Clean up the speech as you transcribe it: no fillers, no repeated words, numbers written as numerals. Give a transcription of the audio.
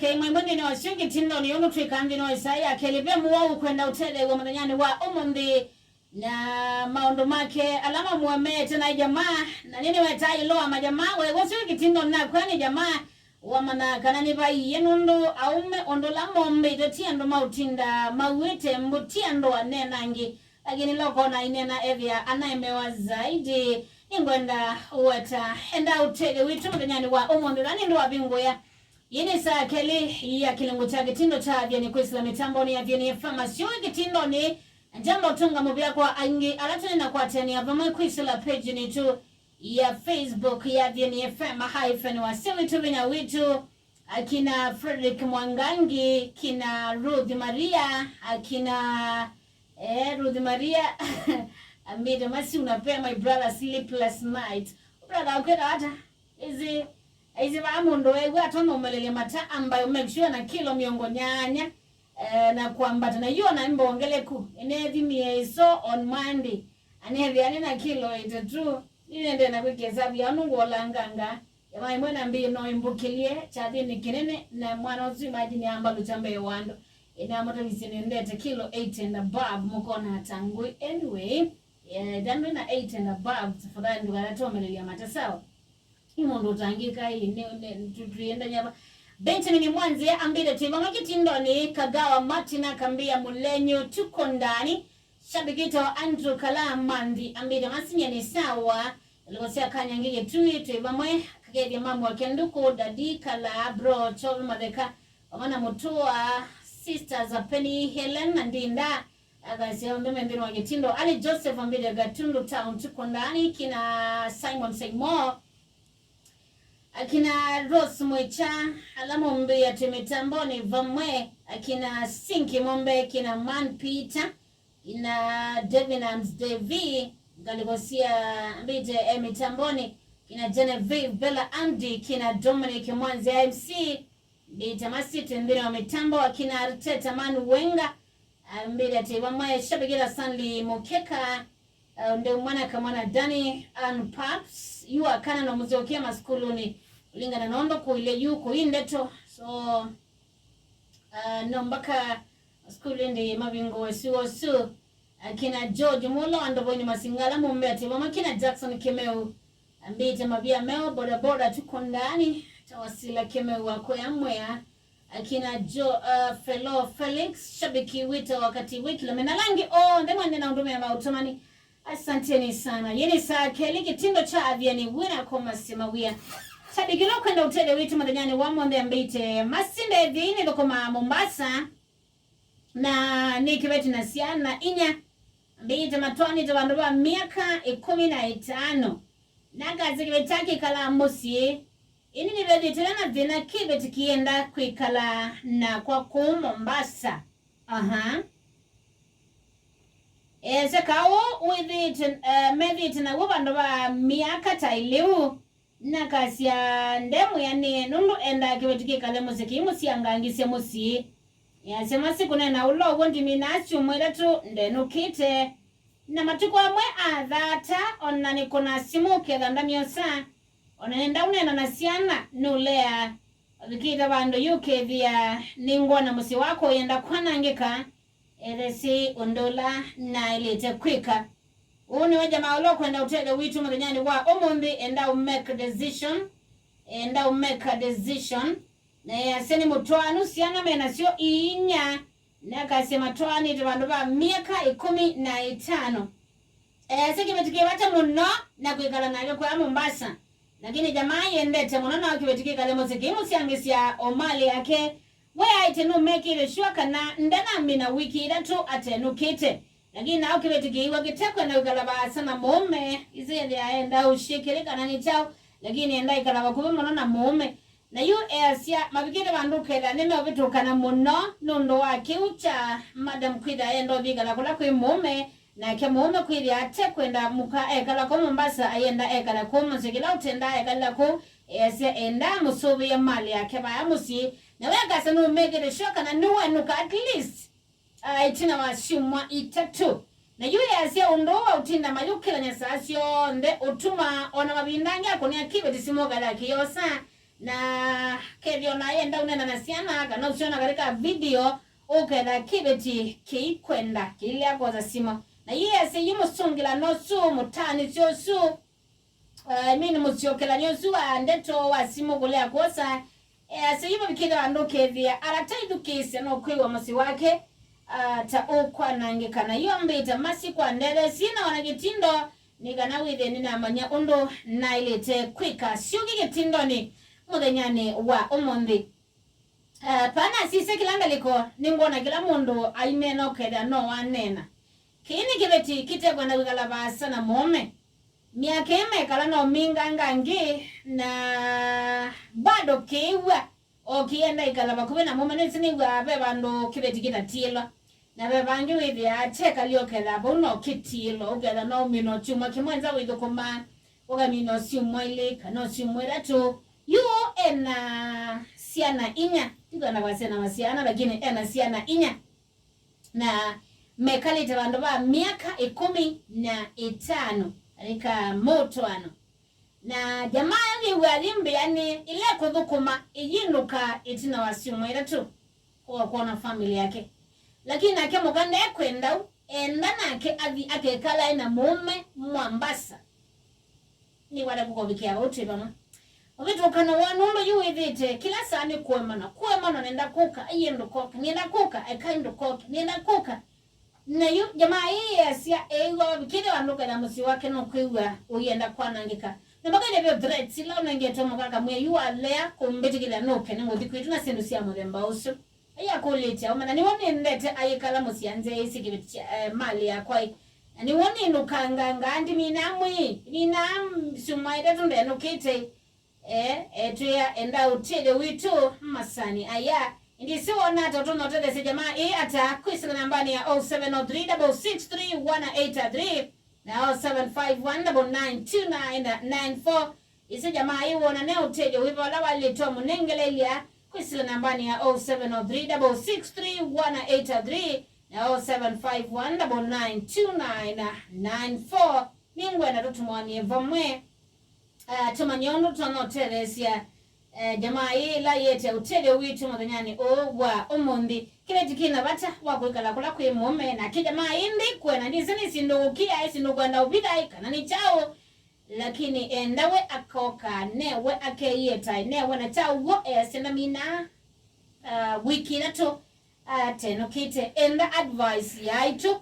ke mwimbundi ni washingi tindo ni unu tuikandi no Isaya kelibe muwa kwenda utele wa madanyani wa umundi na maondo make alama muume tena jamaa na nini wetai lo ama jamaa we washingi tindo na kwani jamaa wa mana kana ni bai yenundo aume ondo la mombe itatia ndo mautinda mawete mbutia ndo anenangi lakini loko na inena evya anayemewa zaidi ingwenda uweta enda utele witu madanyani wa umundi na ndo wabingu ya yini saa keli ya kilingu cha kitindo cha Athiani kwa mitambo ni Athiani pharmacy kitindo ni jambo tunga mubia kwa angi alatani na kwa Athiani abama kwa page ni tu ya Facebook ya Athiani _wa tu vina witu akina Frederick Mwangangi kina Ruth Maria akina Ruth Maria amida masi unapea my brother sleepless night brother ukenda hata hizi bamundo wewe atono melele mata ambayo make sure na kilo miongo nyanya na kuambata na hiyo na mbongele ku enevi mieso on Monday anevi anena kilo ite true ninde na kwekesabu ya nungo langanga ya mwana mbi no imbukilie chadi ni kinene na mwana uzimagine jini ambalo chambe wando ina moto lisinendete kilo 8 and above mukona tangui anyway dambe na 8 and above tafadhali ndo galato melele mata sawa imondo tangika hii tutuenda nyaba Benjamin Mwanzi ambile tiba makitindo ni Kagawa Martina kambia mulenyo tuko ndani shabikito Andrew Kalamandi ambile masinya ni sawa likosia kanyangige tui tiba mwe kagedi mamu wa kenduko dadi kala bro chol madeka wamana mutua sisters za Penny Helen na Ndinda agasi mbeme mbinu wa kitindo Ali Joseph ambile Gatundu Town tuko ndani kina Simon Seymour akina Rose Mwecha alama mbe ya temetamboni vamwe akina Sinki Mombe kina Man Peter ina Devinams Devi galigosia mbite emitamboni kina Genevieve Bella Andy kina Dominic Mwanzi MC mbite masiti mbile wa mitambo akina Arteta Manu Wenga mbile tibamwe shabigila Sanli Mokeka nde mwana kamwana Danny and Paps yuwa kana na muziokia maskuluni lingana naondo kuile yuko indeto so nombaka skuli ndi mabingo wesiwo su kina George Mulo andoboni masingala mumbeti mama kina Jackson Kemeu ambite mabia meo boda boda tuko ndani tawasila Kemeu wako ya mwea akina Fellow Felix shabiki wita wakati wiki la menalangi ndema nena undume ya mautomani asanteni sana yini saa keli kitindo cha Athiani wina koma simawia Sabigilo kwenda utele witu madanyani wamonde ambite masinde dhini lokoma Mombasa na nikibeti na siana inya ambite matuani tawandoba miaka 15 naga zikibetaki kala musyi ini nibedi tena dhina kibeti kienda kwikala na kwa Mombasa sekao with medit na wabandoba miaka tailiu nakasia ndemu yani nundu enda kibetiki kale musiki musiangangise musi ya sema siku na ulo wondi minachu mweletu ndenukite na matuko amwe adhata onna nikona simu kedanda miosa onenda unena nasiana nulea vikita bando yuke via ningona musi wako yenda kwanangika elesi ondola na ilete kwika Uni wajamaa ulo kwenda utele witu madanyani wa umundi enda umake a decision na ya seni mutuanu siana mena sio inya na kasi matuani tibandoba miaka 15 siki betiki wata muno na kuikala na kwa Mombasa lakini jamaa yendete muno na kibetiki kale muziki musiangisia omali yake wea itenu make ile sure kana ndana mina wiki idatu atenukite lakini nao kibetiki wakitekwa na ukalaba sana muume izeli aenda ushikirika na nichao lakini enda ikalaba kubima na muume na yu easia mabikire banduke la nime obituka na muno nundo wake ucha madam kwida endo bigala kula kwi muume na ke muume kwili atekwenda muka ekala ko Mombasa ayenda ekala ko muzikila utenda ekala ko easia enda musubi ya mali yake ba amusi na weka sanu megere shoka na nuwa nuka at least itina washimwa itatu na yule asia undoa utinda mayukila nyasasyo nde utuma ona mabindanga konia kibe tisimoga la kiyosa na kevyo na enda unena na siana kana usiona katika video ukenda kibeti kikwenda kilia kwa za sima na yes yimo sungila no su mutani sio su mini musiokela nyosu ndeto wa simu kulea kosa sayimo bikida andoke vya arataidu kisi no kwiwa masi wake ta okwa nangekana yombe tamasi kwa ndele sina wanagitindo nigana withe nina manya undo na ilete kwika siugi gitindo ni muthenyani wa umundi pana sise kilanga liko ningona kila mundu aineno keda no wanena kini kibeti kite kwa kwikala basa na muume miaka imekala no minga ngangi na bado kiwa okienda ikala bakuwe na muume nisini wa bebando kibeti kitatilo na bebangi withi acheka liokela bono kitilo ugela no mino chuma kimwenza withu kuma oga mino siumwaile kana siumwera tu yu ena siana inya tigana wasena wasiana lakini ena siana inya na mekalite bandu ba miaka 15 alika moto ano na jamaa yangi walimbi yani ile kuthukuma iyinuka itina wasiumwera tu kwa kuona familia yake lakini ake muganda kwenda enda nake ake kala ina muume Mwambasa ni wale kukobikia wote bana obitu kana wanundo yuwithite kila sani kuemana nenda kuka ayendo koka nenda kuka akaindo koka nenda kuka na yu jamaa hii asia ego bikide wanuka na musi wake no kwiwa uyenda kwanangika na bagale byo threat sila unangeto mukaka mwe yu alea kumbetikila no kene ngodikwituna na sendu sia mulemba usu aya kuleta umana ni woni ndete ayikala musianze isikibiti mali yakwai ni woni nukanga ngandi minamwi sumaida tunde nukite tuya enda utede witu masani aya ndi siwona totono tede se jamaa ata kwisila nambani ya 0703663183 na 0751992994 ise jamaa iwona ne utede wibola walito munengelelia kwisila nambani ya 0703663183 na 0751992994 ningwena tutumwanie vomwe tumanyondo tunoteresia jamaa ila yete utede witu muthanyani wa umundi kile tikina bata wakwikala kula kwi muume na kijamaa indi kwena ndizini sindukia isindukwenda ubida kana ni chao lakini endawe akoka newe akeyeta newe na chao senda mina wiki nato teno kite enda advice ya itu